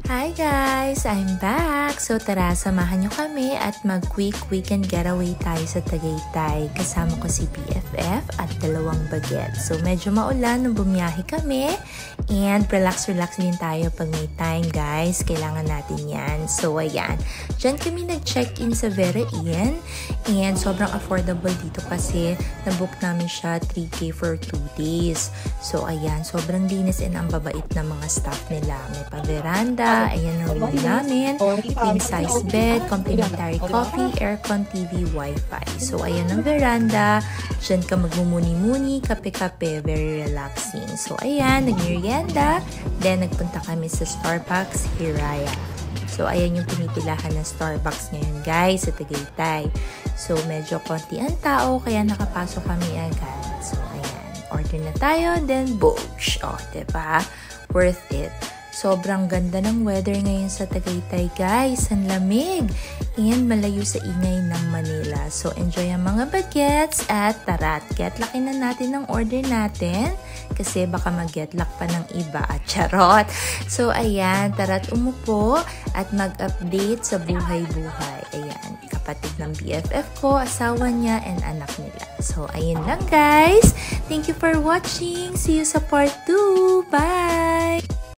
Hi guys! I'm back! So tara, samahan nyo kami at mag-quick weekend getaway tayo sa Tagaytay. Kasama ko si BFF at dalawang bagets. So medyo maulan nung bumiyahe kami and relax din tayo pag may time guys. Kailangan natin yan. So ayan, dyan kami nag-check-in sa Vera Inn and sobrang affordable dito kasi nabook namin siya 3K for 2 days. So ayan, sobrang linis and ang babait na mga staff nila. May pa-veranda. Ayan ang room namin. Queen size bed, complimentary coffee, aircon, TV, wifi. So, ayan ang veranda. Diyan ka magmumuni-muni, kape-kape. Very relaxing. So, ayan, nag-merienda. Then, nagpunta kami sa Starbucks, Hiraya. So, ayan yung pinipilahan ng Starbucks ngayon, guys, sa Tagaytay. So, medyo konti ang tao, kaya nakapasok kami agad. So, ayan. Order na tayo, then boosh. Oh, diba? Worth it. Sobrang ganda ng weather ngayon sa Tagaytay, guys. Ang lamig. And malayo sa ingay ng Manila. So, enjoy ang mga bagets at tarat. Get lucky na natin ang order natin. Kasi baka mag-get luck pa ng iba at charot. So, ayan. Tarat umupo at mag-update sa buhay-buhay. Ayan. Kapatid ng BFF ko, asawa niya, and anak nila. So, ayun lang, guys. Thank you for watching. See you sa part 2. Bye!